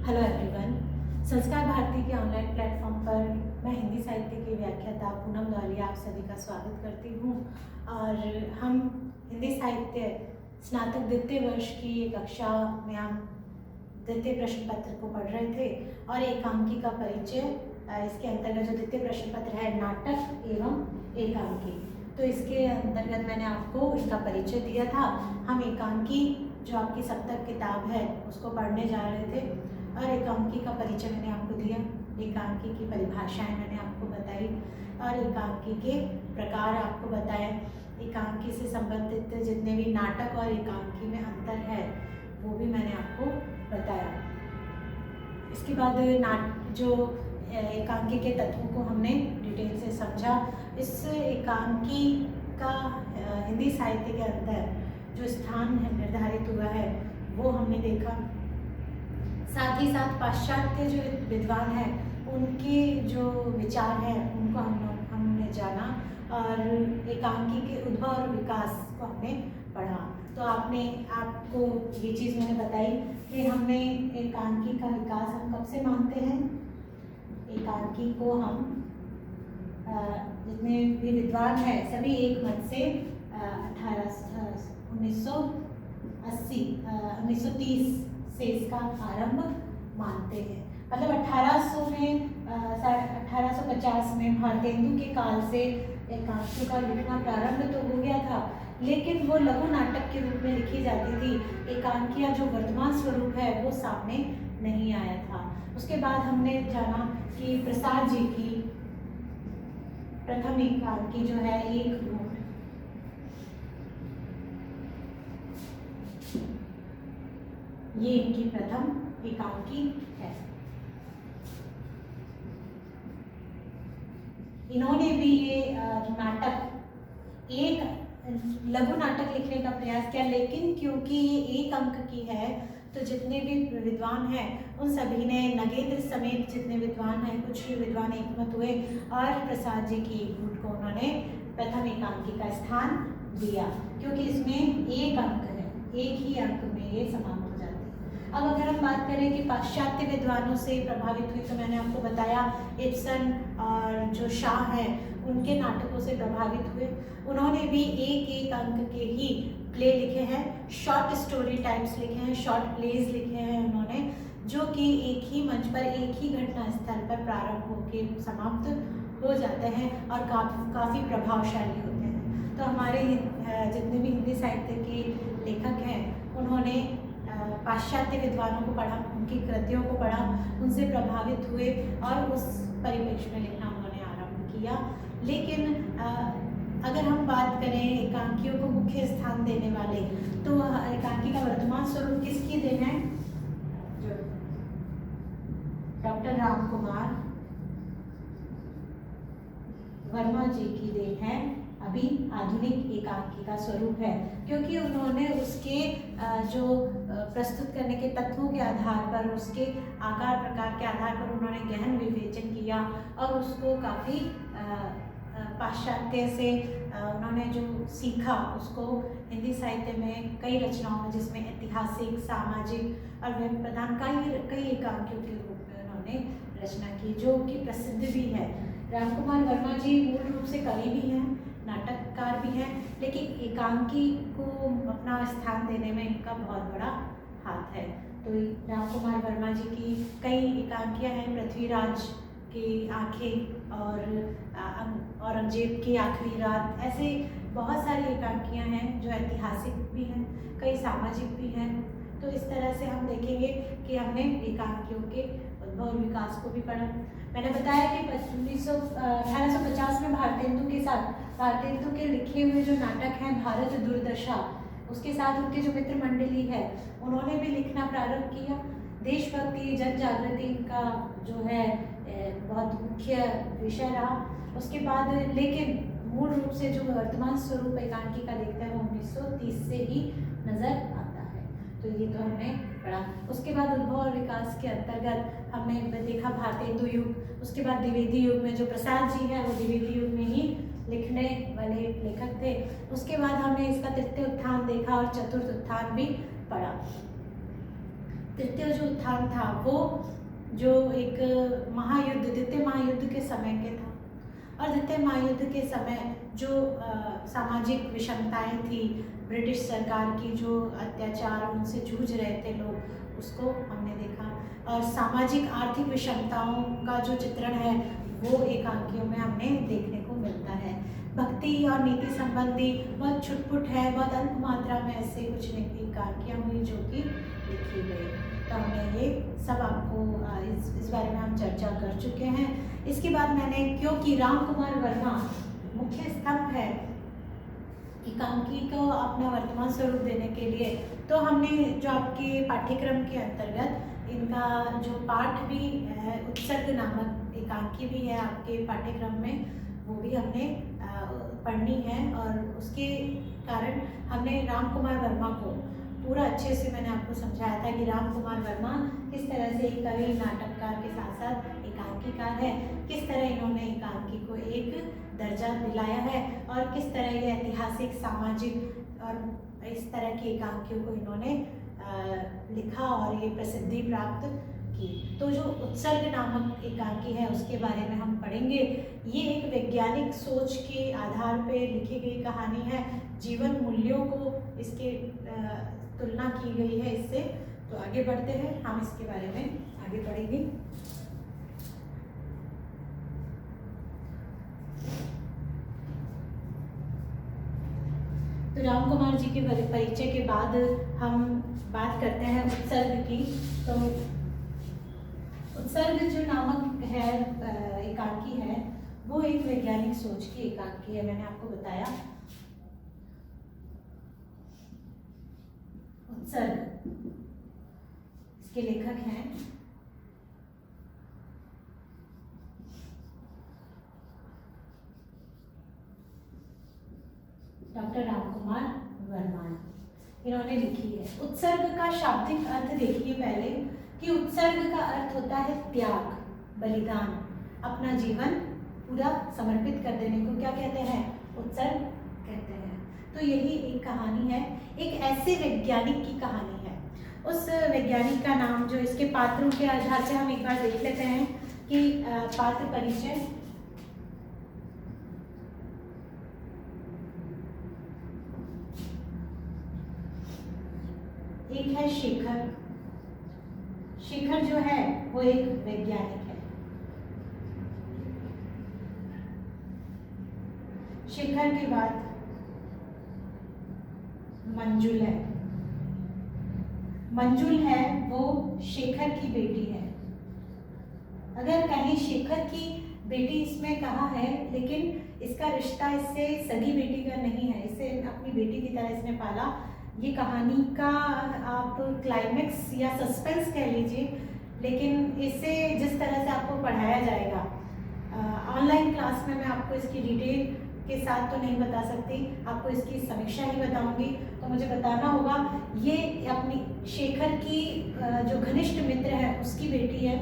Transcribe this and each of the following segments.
Hello everyone. संस्कार भारती के online platform पर मैं हिंदी साहित्य की व्याख्याता पूनम दौलिया आप सभी का स्वागत करती हूँ। और हम हिंदी साहित्य स्नातक द्वितीय वर्ष की कक्षा में हम द्वितीय प्रश्न पत्र को पढ़ रहे थे और एकांकी का परिचय, इसके अंतर्गत जो द्वितीय प्रश्न पत्र है नाटक एवं एकांकी, तो इसके अंतर्गत मैंने आपको इसका परिचय दिया था। हम एकांकी जो आपकी सप्तक किताब है उसको पढ़ने जा रहे थे और एकांकी का परिचय मैंने आपको दिया, एकांकी की परिभाषाएं मैंने आपको बताई और एकांकी के प्रकार आपको बताए। एकांकी से संबंधित जितने भी नाटक और एकांकी में अंतर है वो भी मैंने आपको बताया। इसके बाद जो एकांकी के तत्वों को हमने डिटेल से समझा। इस एकांकी का हिंदी साहित्य के अंदर जो स्थान निर्धारित हुआ है वो हमने देखा। साथ ही साथ पाश्चात्य जो विद्वान हैं उनके जो विचार हैं उनको हमने जाना और एकांकी के उद्भव और विकास को हमने पढ़ा। तो आपको ये चीज़ मैंने बताई कि हमने एकांकी का विकास हम कब से मानते हैं। एकांकी को हम जितने भी विद्वान हैं सभी एक मत से 1930 से इसका आरंभ मानते हैं। मतलब 1850 में भारतेंदु के काल से एकांकी का लिखना प्रारंभ तो हो गया था, लेकिन वो लघु नाटक के रूप में लिखी जाती थी। एकांकिया जो वर्तमान स्वरूप है वो सामने नहीं आया था। उसके बाद हमने जाना कि प्रसाद जी की प्रथम एकांकी जो है एक घूंट, ये इनकी प्रथम एकांकी है। इन्होंने भी ये नाटक एक लघु नाटक लिखने का प्रयास किया, लेकिन क्योंकि ये एक अंक की है तो जितने भी विद्वान हैं उन सभी ने, नगेंद्र समेत जितने विद्वान हैं, कुछ विद्वान एकमत हुए और प्रसाद जी की एक घूंट को उन्होंने प्रथम एकांकी का स्थान दिया, क्योंकि इसमें एक अंक है, एक ही अंक में ये समाप्त हो जाती है। अब अगर हम बात करें कि पाश्चात्य विद्वानों से प्रभावित हुई, तो मैंने आपको बताया इब्सन और जो शाह है उनके नाटकों से प्रभावित हुए। उन्होंने भी एक एक अंक के ही प्ले लिखे हैं, शॉर्ट स्टोरी टाइप्स लिखे हैं, शॉर्ट प्लेज लिखे हैं उन्होंने, जो कि एक ही मंच पर एक ही घटना स्थल पर प्रारंभ होकर समाप्त हो जाते हैं और काफ़ी प्रभावशाली होते हैं। तो हमारे जितने भी हिंदी साहित्य के लेखक हैं उन्होंने पाश्चात्य विद्वानों को पढ़ा, उनकी कृतियों को पढ़ा, उनसे प्रभावित हुए और उस परिप्रेक्ष्य में लिखना उन्होंने आरंभ किया। लेकिन अगर हम बात करें एकांकियों को मुख्य स्थान देने वाले, तो एकांकी का वर्तमान स्वरूप किसकी देन है? डॉक्टर रामकुमार वर्मा जी की देन है। अभी आधुनिक एकांकी का स्वरूप है, क्योंकि उन्होंने उसके जो प्रस्तुत करने के तत्वों के आधार पर, उसके आकार प्रकार के आधार पर उन्होंने गहन विवेचन किया और उसको काफ़ी पाश्चात्य से उन्होंने जो सीखा उसको हिंदी साहित्य में कई रचनाओं में, जिसमें ऐतिहासिक, सामाजिक और व्यंग्य प्रधान कई एकांकियों के रूप में उन्होंने रचना की, जो कि प्रसिद्ध भी है। रामकुमार वर्मा जी मूल रूप से कवि भी हैं, नाटककार भी हैं, लेकिन एकांकी को अपना स्थान देने में इनका बहुत बड़ा हाथ है। तो रामकुमार वर्मा जी की कई एकांकियाँ हैं, पृथ्वीराज की आंखें और औरंगजेब की आखिरी रात, ऐसे बहुत सारी एकांकियाँ हैं जो ऐतिहासिक भी हैं, कई सामाजिक भी हैं। तो इस तरह से हम देखेंगे कि हमने एकांकियों के उद्भव और विकास को भी पढ़ा। मैंने बताया कि 1850 में भारतेंदु के लिखे हुए जो नाटक हैं भारत दुर्दशा, उसके साथ उनके जो मित्र मंडली है उन्होंने भी लिखना प्रारंभ किया। देशभक्ति, जन जागृति इनका जो है बहुत मुख्य विषय रहा। उसके बाद लेकिन मूल रूप से जो वर्तमान स्वरूप एकांकी का देखता है वो 1930 से ही नज़र आता है। तो ये तो हमने पढ़ा। उसके बाद उद्भव और विकास के अंतर्गत हमने देखा भारतेंदु युग, उसके बाद द्विवेदी युग में जो प्रसाद जी है वो द्विवेदी युग में ही लिखने वाले लेखक थे। उसके बाद हमने इसका तृतीय उत्थान देखा और चतुर्थ उत्थान भी पढ़ा। तृतीय जो उत्थान था वो जो एक महायुद्ध, द्वितीय महायुद्ध के समय के था। और द्वितीय महायुद्ध के समय जो सामाजिक विषमताएं थी, ब्रिटिश सरकार की जो अत्याचार उनसे जूझ रहे थे लोग, उसको हमने देखा। और सामाजिक आर्थिक विषमताओं का जो चित्रण है वो एकांकियों में हमने देखने को मिलता है। भक्ति और नीति संबंधी बहुत छुटपुट है, बहुत अल्प मात्रा में ऐसे कुछ एकांकियाँ हुई जो कि लिखी गई। तो हमने ये सब आपको इस बारे में हम चर्चा कर चुके हैं। इसके बाद मैंने, क्योंकि राम कुमार वर्मा मुख्य स्तंभ है एकांकी को अपना वर्तमान स्वरूप देने के लिए, तो हमने जो आपके पाठ्यक्रम के अंतर्गत इनका जो पाठ भी है, उत्सर्ग नामक एकांकी भी है आपके पाठ्यक्रम में, वो भी हमने पढ़नी है। और उसके कारण हमने राम कुमार वर्मा को पूरा अच्छे से मैंने आपको समझाया था कि राम कुमार वर्मा किस तरह से एक कवि, नाटककार के साथ साथ एकांकीकार है, किस तरह इन्होंने एकांकी को एक दर्जा दिलाया है और किस तरह ये ऐतिहासिक, सामाजिक और इस तरह की एकांकियों को इन्होंने लिखा और ये प्रसिद्धि प्राप्त की। तो जो उत्सर्ग नामक एकांकी है उसके बारे में हम पढ़ेंगे। ये एक वैज्ञानिक सोच के आधार पे लिखी गई कहानी है। जीवन मूल्यों को इसके तुलना की गई है इससे। तो आगे बढ़ते हैं, हम इसके बारे में आगे पढ़ेंगे। तो राम कुमार जी के परिचय के बाद हम बात करते हैं उत्सर्ग की। तो उत्सर्ग जो नामक है एकांकी है, वो एक वैज्ञानिक सोच की एकांकी है, मैंने आपको बताया। उत्सर्ग, इसके लेखक हैं डॉक्टर राम कुमार वर्मा, इन्होंने लिखी है। उत्सर्ग का शाब्दिक अर्थ देखिए पहले कि उत्सर्ग का अर्थ होता है त्याग, बलिदान, अपना जीवन पूरा समर्पित कर देने को क्या कहते हैं? उत्सर्ग कहते हैं। तो यही एक कहानी है, एक ऐसे वैज्ञानिक की कहानी है। उस वैज्ञानिक का नाम, जो इसके पात्रों के आधार से हम एक बार देख लेते हैं कि पात्र परिचय। एक है शेखर। शेखर जो है वो एक वैज्ञानिक है। शेखर के बाद मंजुल है। मंजुल है वो शेखर की बेटी है। अगर कहीं शेखर की बेटी इसमें कहा है, लेकिन इसका रिश्ता इससे सगी बेटी का नहीं है, इसे अपनी बेटी की तरह इसने पाला। ये कहानी का आप क्लाइमेक्स या सस्पेंस कह लीजिए, लेकिन इसे जिस तरह से आपको पढ़ाया जाएगा ऑनलाइन क्लास में, मैं आपको इसकी डिटेल के साथ तो नहीं बता सकती, आपको इसकी समीक्षा ही बताऊंगी। तो मुझे बताना होगा, ये अपनी शेखर की जो घनिष्ठ मित्र है उसकी बेटी है,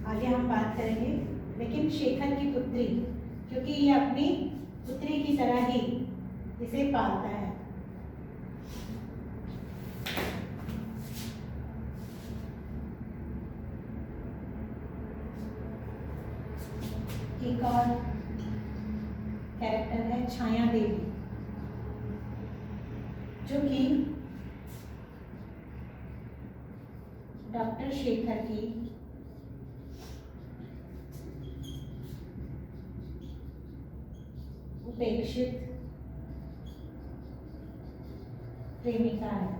आगे हम बात करेंगे। लेकिन शेखर की पुत्री, क्योंकि ये अपनी पुत्री की तरह ही इसे पालता है। एक और कैरेक्टर है छाया देवी, जो कि डॉक्टर शेखर की उपेक्षित प्रेमिका है।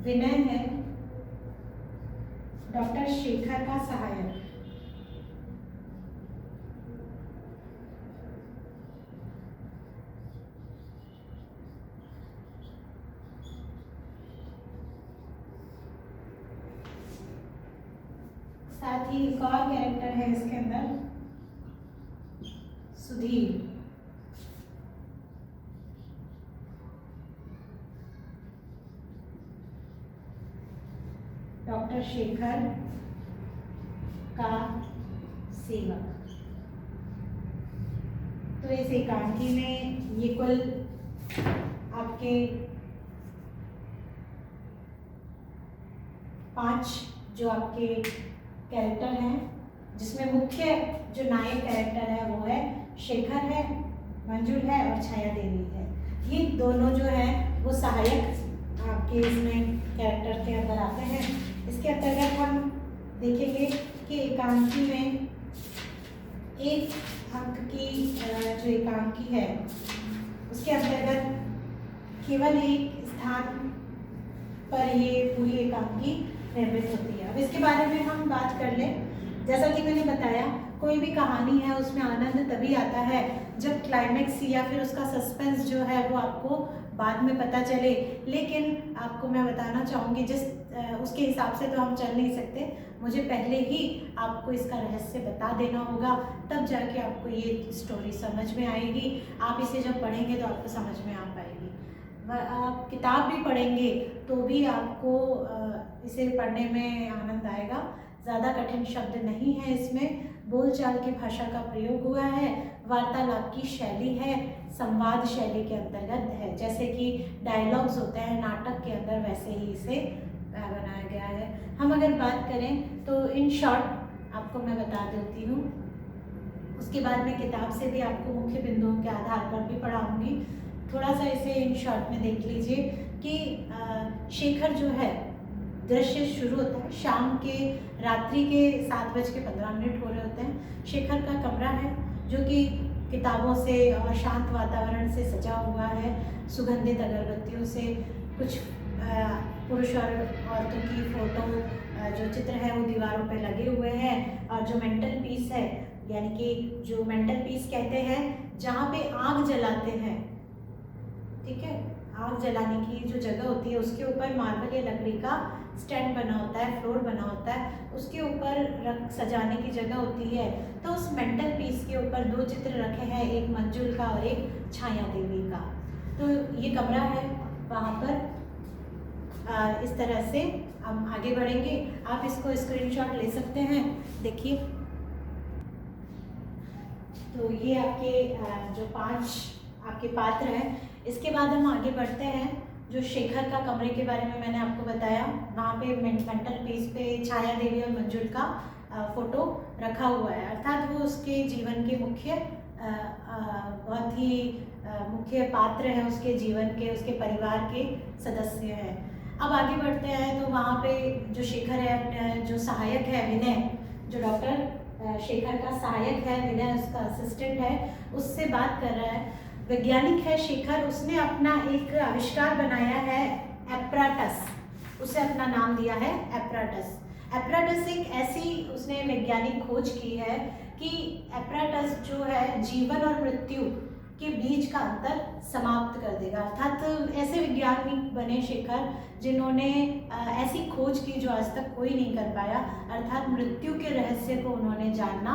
विनय है डॉक्टर शेखर का सहायक। साथ ही एक और कैरेक्टर है इसके अंदर, सुधीर। डॉक्टर शेखर का सेवक। तो इस एकांकी में ये कुल आप आपके 5 जो आपके कैरेक्टर हैं, जिसमें मुख्य जो नायक कैरेक्टर है वो है शेखर है, मंजुल है और छाया देवी है। ये दोनों जो है वो सहायक आपके इसमें कैरेक्टर के अंदर आते हैं। इसके अंतर्गत हम देखेंगे कि एकांकी में एक अंक की जो एकांकी है उसके अंतर्गत केवल एक स्थान पर ये पूरी एकांकी निर्मित होती है। अब इसके बारे में हम बात कर लें। जैसा कि मैंने बताया, कोई भी कहानी है उसमें आनंद तभी आता है जब क्लाइमेक्स या फिर उसका सस्पेंस जो है वो आपको बाद में पता चले। लेकिन आपको मैं बताना चाहूँगी, जिस उसके हिसाब से तो हम चल नहीं सकते, मुझे पहले ही आपको इसका रहस्य बता देना होगा, तब जाके आपको ये स्टोरी समझ में आएगी। आप इसे जब पढ़ेंगे तो आपको समझ में आ पाएगी। आप किताब भी पढ़ेंगे तो भी आपको इसे पढ़ने में आनंद आएगा। ज़्यादा कठिन शब्द नहीं है इसमें, बोलचाल की भाषा का प्रयोग हुआ है, वार्तालाप की शैली है, संवाद शैली के अंतर्गत है। जैसे कि डायलॉग्स होते हैं नाटक के अंदर, वैसे ही इसे बनाया गया है। हम अगर बात करें तो इन शॉर्ट आपको मैं बता देती हूँ, उसके बाद में किताब से भी आपको मुख्य बिंदुओं के आधार पर भी पढ़ाऊँगी। थोड़ा सा इसे इन शॉर्ट में देख लीजिए कि शेखर जो है, दृश्य शुरू होता है शाम के, रात्रि के 7:15 हो रहे होते हैं। शेखर का कमरा है जो कि किताबों से और शांत वातावरण से सजा हुआ है, सुगंधित अगरबत्तियों से। कुछ पुरुष और औरतों की फोटो जो चित्र है वो दीवारों पे लगे हुए हैं। और जो मेंटल पीस है, यानी कि जो मेंटल पीस कहते हैं जहाँ पे आग जलाते हैं, ठीक है, आग जलाने की जो जगह होती है उसके ऊपर मार्बल या लकड़ी का स्टैंड बना होता है, फ्लोर बना होता है, उसके ऊपर रख सजाने की जगह होती है। तो उस मेंटल पीस के ऊपर 2 चित्र रखे हैं, एक मंजुल का और एक छाया देवी का। तो ये कमरा है वहाँ पर। इस तरह से हम आगे बढ़ेंगे। आप इसको स्क्रीनशॉट ले सकते हैं, देखिए। तो ये आपके जो 5 आपके पात्र हैं। इसके बाद हम आगे बढ़ते हैं। जो शेखर का कमरे के बारे में मैंने आपको बताया, वहाँ पे मेंटल पीस पे छाया देवी और मंजुल का फोटो रखा हुआ है, अर्थात वो उसके जीवन के मुख्य बहुत ही मुख्य पात्र हैं, उसके जीवन के, उसके परिवार के सदस्य हैं। अब आगे बढ़ते हैं तो वहाँ पे जो शेखर है, जो सहायक है विनय, जो डॉक्टर शेखर का सहायक है, विनय उसका असिस्टेंट है, उससे बात कर रहा है। वैज्ञानिक है शेखर, उसने अपना एक आविष्कार बनाया है एप्राटस, उसे अपना नाम दिया है एप्राटस। एप्राटस एक ऐसी उसने वैज्ञानिक खोज की है कि एप्राटस जो है जीवन और मृत्यु के बीच का अंतर समाप्त कर देगा। अर्थात ऐसे वैज्ञानिक बने शेखर जिन्होंने ऐसी खोज की जो आज तक कोई नहीं कर पाया, अर्थात मृत्यु के रहस्य को उन्होंने जानना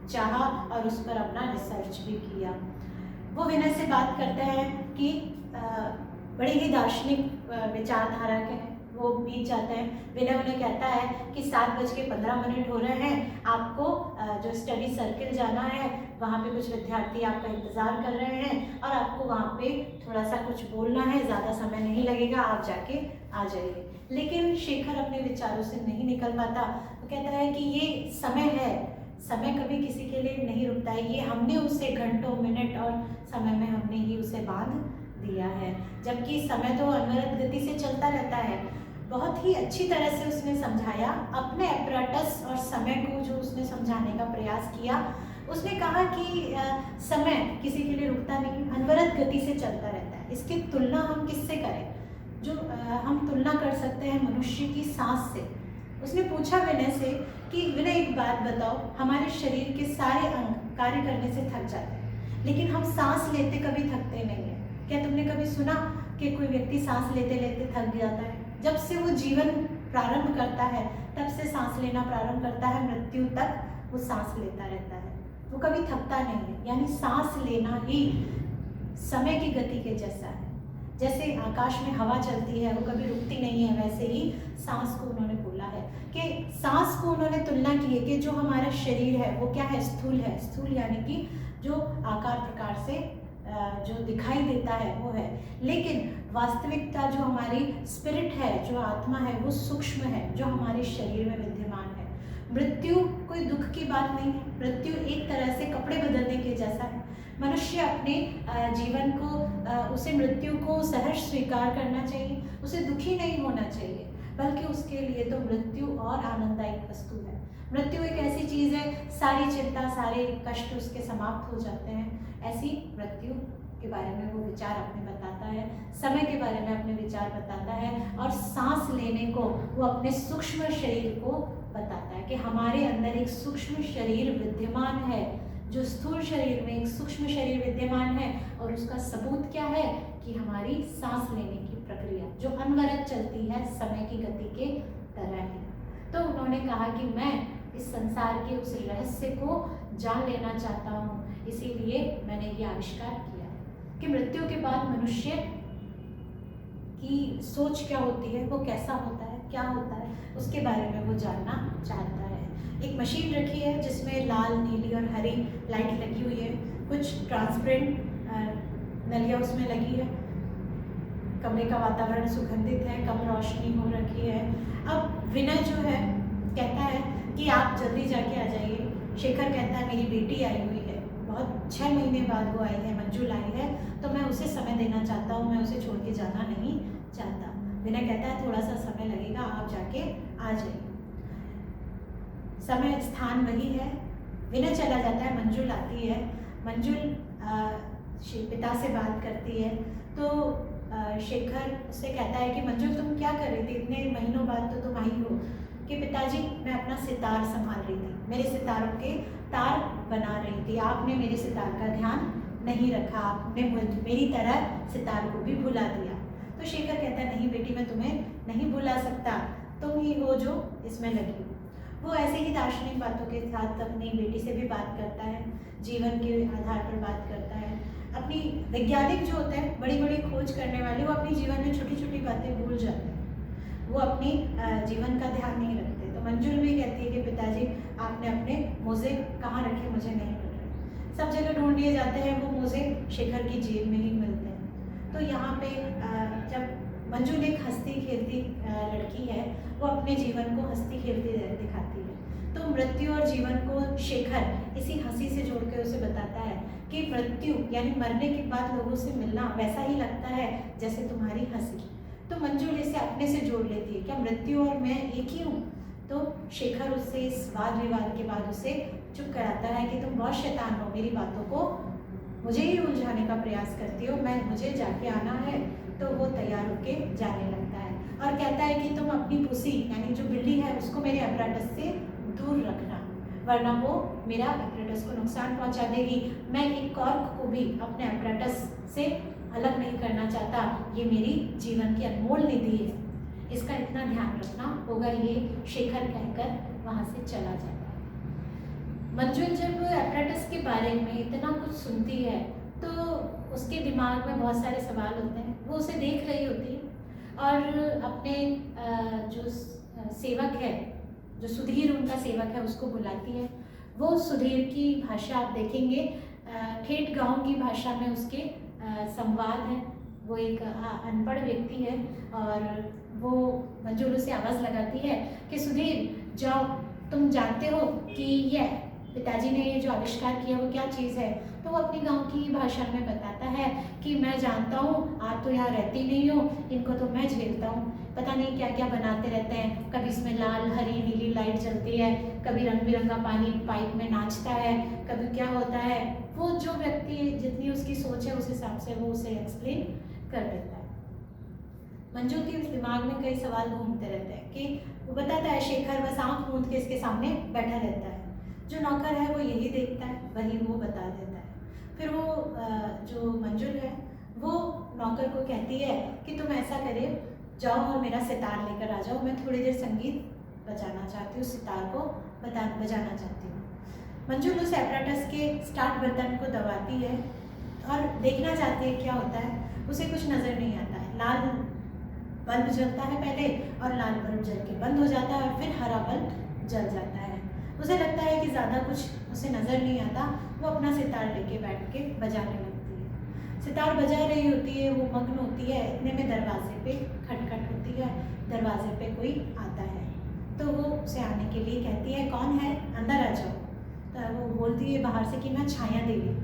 चाहा और उस पर अपना रिसर्च भी किया। वो विनय से बात करते हैं कि बड़ी ही दार्शनिक विचारधारा के वो बीच जाते हैं। विनय उन्हें कहता है कि 7:15 हो रहे हैं, आपको जो स्टडी सर्किल जाना है, वहाँ पे कुछ विद्यार्थी आपका इंतज़ार कर रहे हैं और आपको वहाँ पे थोड़ा सा कुछ बोलना है, ज़्यादा समय नहीं लगेगा, आप जाके आ जाइए। लेकिन शेखर अपने विचारों से नहीं निकल पाता। वो कहता है कि ये समय है, समय कभी किसी के लिए नहीं रुकता है, ये हमने उसे घंटों, मिनट और समय में हमने ही उसे बांध दिया है, जबकि समय तो अनवरत गति से चलता रहता है। बहुत ही अच्छी तरह से उसने समझाया अपने एप्राटस और समय को, जो उसने समझाने का प्रयास किया। उसने कहा कि समय किसी के लिए रुकता नहीं, अनवरत गति से चलता रहता है। इसकी तुलना हम किससे करें? जो हम तुलना कर सकते हैं मनुष्य की सांस से। उसने पूछा विनय से कि विनय एक बात बताओ, हमारे शरीर के सारे अंग कार्य करने से थक जाते हैं, लेकिन हम सांस लेते कभी थकते नहीं हैं। क्या तुमने कभी सुना कि कोई व्यक्ति सांस लेते लेते थक जाता है? जब से वो जीवन प्रारंभ करता है तब से सांस लेना प्रारंभ करता है, मृत्यु तक वो सांस लेता रहता है, वो कभी थकता नहीं है। यानी सांस लेना ही समय की गति के जैसा है। जैसे आकाश में हवा चलती है, वो कभी रुकती नहीं है, वैसे ही सांस को उन्होंने बोला है कि सांस को उन्होंने तुलना की है कि जो हमारा शरीर है वो क्या है, स्थूल है। स्थूल यानी कि जो आकार प्रकार से जो दिखाई देता है वो है, लेकिन वास्तविकता जो हमारी स्पिरिट है, जो आत्मा है, वो सूक्ष्म है, जो हमारे शरीर में विद्यमान है। मृत्यु कोई दुख की बात नहीं है। मृत्यु एक तरह से कपड़े बदलने के जैसा है। मनुष्य अपने जीवन को उसे मृत्यु को सहर्ष स्वीकार करना चाहिए, उसे दुखी नहीं होना चाहिए, बल्कि उसके लिए तो मृत्यु और आनंददायक वस्तु है। मृत्यु एक ऐसी चीज़ है, सारी चिंता, सारे कष्ट उसके समाप्त हो जाते हैं। ऐसी मृत्यु के बारे में वो विचार अपने बताता है, समय के बारे में अपने विचार बताता है, और सांस लेने को वो अपने सूक्ष्म शरीर को बताता है कि हमारे अंदर एक सूक्ष्म शरीर विद्यमान है, जो स्थूल शरीर में एक सूक्ष्म शरीर विद्यमान है, और उसका सबूत क्या है कि हमारी सांस लेने की प्रक्रिया जो अनवरत चलती है, समय की गति के तरह है। तो उन्होंने कहा कि मैं इस संसार के उस रहस्य को जान लेना चाहता हूँ, इसीलिए मैंने ये आविष्कार किया है कि मृत्यु के बाद मनुष्य की सोच क्या होती है, वो कैसा होता है, क्या होता है, उसके बारे में वो जानना चाहता है। एक मशीन रखी है जिसमें लाल, नीली और हरी लाइट लगी हुई है, कुछ ट्रांसपेरेंट नलियाँ उसमें लगी है, कमरे का वातावरण सुगंधित है, कम रोशनी हो रखी है। अब विनय जो है कहता है कि आप जल्दी जाके आ जाइए। शेखर कहता है मेरी बेटी आई हुई है, बहुत 6 महीने बाद वो आई है, मंजुल आई है, तो मैं उसे समय देना चाहता हूँ, मैं उसे छोड़ के जाना नहीं चाहता। विनय कहता है थोड़ा सा समय लगेगा, आप जाके आ जाइए। समय स्थान वही है। विनय चला जाता है, मंजुल आती है। मंजुल पिता से बात करती है, तो शेखर उससे कहता है कि मंजुल तुम क्या कर रही थी, इतने महीनों बाद तो तुम आई हो। कि पिताजी मैं अपना सितार संभाल रही थी, मेरे सितारों के तार बना रही थी, आपने मेरे सितार का ध्यान नहीं रखा, आपने मेरी तरह सितार को भी भुला दिया। तो शेखर कहता है नहीं बेटी, मैं तुम्हें नहीं भुला सकता, तुम ही हो जो इसमें लगी हो। वो ऐसे ही दार्शनिक बातों के साथ अपनी बेटी से भी बात करता है, जीवन के आधार पर बात करता है। अपनी वैज्ञानिक जो होते हैं, बड़ी बड़ी खोज करने वाले, वो अपनी जीवन में छोटी छोटी बातें भूल जाते हैं, वो अपनी जीवन का ध्यान नहीं रखते। तो मंजुल भी कहती है कि पिताजी आपने अपने मोज़े कहाँ रखे, मुझे नहीं मिल रहे। सब जगह ढूंढ लिए जाते हैं, वो मोज़े शेखर की जेब में ही मिलते हैं। तो यहाँ पे जब मंजुल एक हंसती खेलती लड़की है, वो अपने जीवन को हंसती खेलती दिखाती है। तो मृत्यु और जीवन को शेखर इसी हंसी से जोड़ के उसे बताता है कि मृत्यु यानी मरने के बाद लोगों से मिलना वैसा ही लगता है जैसे तुम्हारी हंसी। तो मंजुल इसे अपने से जोड़ लेती है, क्या मृत्यु और मैं एक ही हूँ? तो शेखर उससे इस वाद विवाद के बाद उसे चुप कराता है कि तुम बहुत शैतान हो, मेरी बातों को मुझे ही उलझाने का प्रयास करती हो, मुझे जाके आना है। तो वो तैयार होके जाने लगता है और कहता है कि तुम अपनी पुसी यानी जो बिल्ली है उसको मेरे अपराटस से दूर रखना, वरना वो मेरा अपराटस को नुकसान पहुंचा देगी। मैं एक कॉर्क को भी अपने अपराटस से अलग नहीं करना चाहता, ये मेरी जीवन की अनमोल निधि है, इसका इतना ध्यान रखना होगा। ये शेखर कहकर वहाँ से चला जाता है। मंजुल जब अपराटस के बारे में इतना कुछ सुनती है तो उसके दिमाग में बहुत सारे सवाल होते हैं। वो उसे देख रही होती है और अपने जो सेवक है, जो सुधीर उनका सेवक है, उसको बुलाती है। वो सुधीर की भाषा आप देखेंगे, ठेठ गांव की भाषा में उसके संवाद है। वो एक अनपढ़ व्यक्ति है और वो मंजुल उसे आवाज़ लगाती है कि सुधीर जाओ, तुम जानते हो कि ये पिताजी ने ये जो आविष्कार किया वो क्या चीज़ है? तो वो अपनी गांव की भाषा में बताता है कि मैं जानता हूँ, आप तो यहाँ रहती नहीं हो, इनको तो मैं झेलता हूँ, पता नहीं क्या क्या बनाते रहते हैं, कभी इसमें लाल हरी नीली लाइट जलती है, कभी रंग बिरंगा पानी पाइप में नाचता है, कभी क्या होता है। वो जो व्यक्ति जितनी उसकी सोच है उस हिसाब से वो उसे एक्सप्लेन कर देता है। मंजू के दिमाग में कई सवाल घूमते रहते हैं कि वो बताता है शेखर बस आँख मूंद के इसके सामने बैठा रहता है, जो नौकर है वो यही देखता है, वही वो बता देता है। फिर वो जो मंजुल है वो नौकर को कहती है कि तुम ऐसा करे, जाओ और मेरा सितार लेकर आ जाओ, मैं थोड़ी देर संगीत बजाना चाहती हूँ, सितार को बजाना चाहती हूँ। मंजुल उस एपराटस के स्टार्ट बटन को दबाती है और देखना चाहती है क्या होता है। उसे कुछ नज़र नहीं आता है। लाल बल्ब जलता है पहले और लाल बल्ब जल के बंद हो जाता है और फिर हरा बल्ब जल जाता है। उसे लगता है कि ज़्यादा कुछ उसे नज़र नहीं आता। वो अपना सितार लेके बैठ के बजाने लगती है। सितार बजा रही होती है, वो मग्न होती है, इतने में दरवाजे पे खटखट होती है, दरवाजे पे कोई आता है। तो वो उसे आने के लिए कहती है, कौन है, अंदर आ जाओ। तो वो बोलती है बाहर से कि मैं छाया देवी।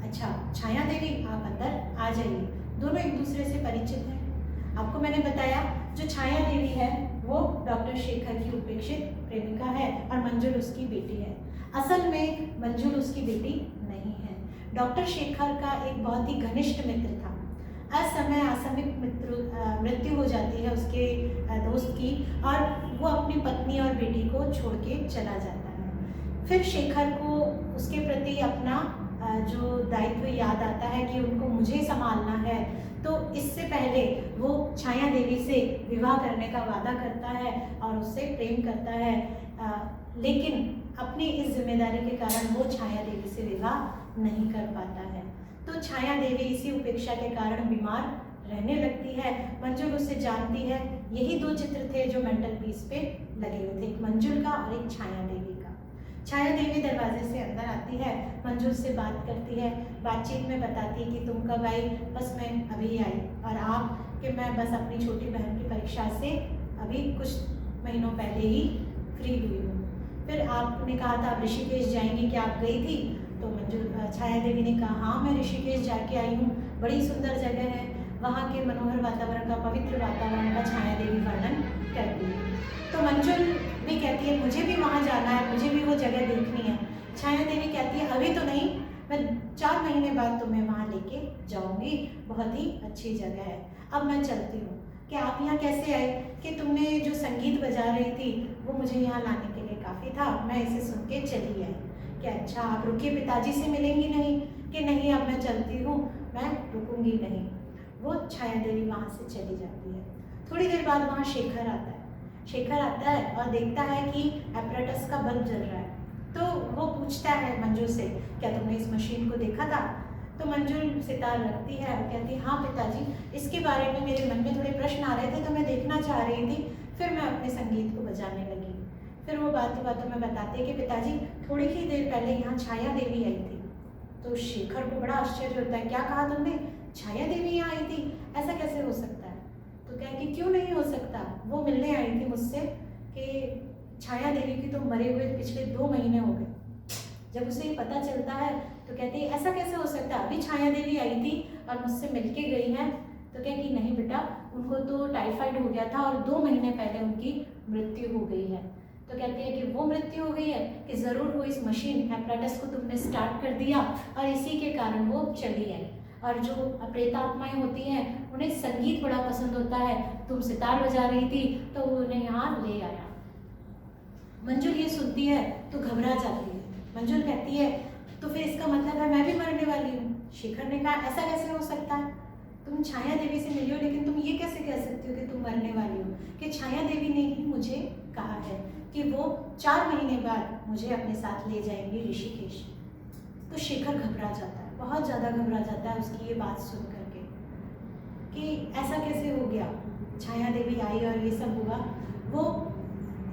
अच्छा छाया देवी, आप अंदर आ जाइए। दोनों एक दूसरे से परिचित हैं। आपको मैंने बताया जो छाया देवी है वो डॉक्टर शेखर की उपेक्षित प्रेमिका है और मंजुल उसकी बेटी है। असल में मंजुल उसकी बेटी नहीं है। डॉक्टर शेखर का एक बहुत ही घनिष्ठ मित्र था। असमय आकस्मिक मृत्यु हो जाती है उसके दोस्त की और वो अपनी पत्नी और बेटी को छोड़ के चला जाता है। फिर शेखर को उसके प्रति अपना जो दायित्व याद आता है कि उनको मुझे संभालना है। तो इससे पहले वो छाया देवी से विवाह करने का वादा करता है और उससे प्रेम करता है, लेकिन अपनी इस जिम्मेदारी के कारण वो छाया देवी से विवाह नहीं कर पाता है। तो छाया देवी इसी उपेक्षा के कारण बीमार रहने लगती है। मंजुल उससे जानती है। यही दो चित्र थे जो मेंटल पीस पे लगे हुए थे, एक मंजुल का और एक छाया देवी का। छाया देवी दरवाजे से अंदर आती है, मंजुल से बात करती है, बातचीत में बताती है कि तुम कब आई, बस मैं अभी आई, और आप कि मैं बस अपनी छोटी बहन की परीक्षा से अभी कुछ महीनों पहले ही फ्री हुई हूँ। फिर आपने कहा था आप ऋषिकेश जाएंगी, क्या आप गई थी? तो मंजुल छाया देवी ने कहा हाँ मैं ऋषिकेश जाके आई हूँ, बड़ी सुंदर जगह है, वहाँ के मनोहर वातावरण का, पवित्र वातावरण का छाया देवी वर्णन करती है। तो मंजुल भी कहती है मुझे भी वहाँ जाना है, मुझे भी वो जगह देखनी है। छाया देवी कहती है अभी तो नहीं, मैं 4 महीने बाद तुम्हें वहाँ लेके जाऊँगी, बहुत ही अच्छी जगह है, अब मैं चलती हूँ। कि आप यहाँ कैसे आए? कि तुमने जो संगीत बजा रही थी वो मुझे यहाँ लाने के लिए काफ़ी था, मैं इसे सुन के चली आई। कि अच्छा आप रुकिए, पिताजी से मिलेंगी नहीं? कि नहीं अब मैं चलती हूँ, मैं रुकूंगी नहीं। वो छाया देवी वहाँ से चली जाती है। थोड़ी देर बाद वहाँ शेखर आता है। शेखर आता है और देखता है कि एपरेटस का बल्ब जल रहा है। तो वो पूछता है मंजुल से क्या तुमने इस मशीन को देखा था? तो मंजुल सितार रखती है और कहती है हाँ पिताजी, इसके बारे में मेरे मन में थोड़े प्रश्न आ रहे थे तो मैं देखना चाह रही थी, फिर मैं अपने संगीत को बजाने लगी। फिर वो बातों बातों में बताते हैं कि पिताजी थोड़ी ही देर पहले यहाँ छाया देवी आई थी। तो शेखर को बड़ा आश्चर्य होता है, क्या कहा तुमने, छाया देवी यहाँ आई थी? ऐसा कैसे हो सकता है? तो कहे कि क्यों नहीं हो सकता, वो मिलने आई थी मुझसे कि छाया देवी की तो मरे हुए पिछले 2 महीने हो गए। जब उसे ये पता चलता है तो कहती है ऐसा कैसे हो सकता है, अभी छाया देवी आई थी और मुझसे मिलके गई है। तो कहे कि नहीं बेटा, उनको तो टाइफाइड हो गया था और 2 महीने पहले उनकी मृत्यु हो गई है। तो कहती है कि वो मृत्यु हो गई है कि ज़रूर वो इस मशीन एपरेटस को तुमने स्टार्ट कर दिया और इसी के कारण वो चली आई। और जो प्रेतात्माएं होती हैं उन्हें संगीत बड़ा पसंद होता है, तुम सितार बजा रही थी तो वो उन्हें यहाँ ले आया। मंजुल ये सुनती है तो घबरा जाती है। मंजुल कहती है तो फिर इसका मतलब है मैं भी मरने वाली हूँ। शेखर ने कहा ऐसा कैसे हो सकता है, तुम छाया देवी से मिली हो लेकिन तुम ये कैसे कह सकती हो कि तुम मरने वाली हो? कि छाया देवी ने ही मुझे कहा है कि वो 4 महीने बाद मुझे अपने साथ ले जाएंगी ऋषिकेश। तो शेखर घबरा जाता है, बहुत ज़्यादा घबरा जाता है उसकी ये बात सुन करके कि ऐसा कैसे हो गया, छाया देवी आई और ये सब हुआ। वो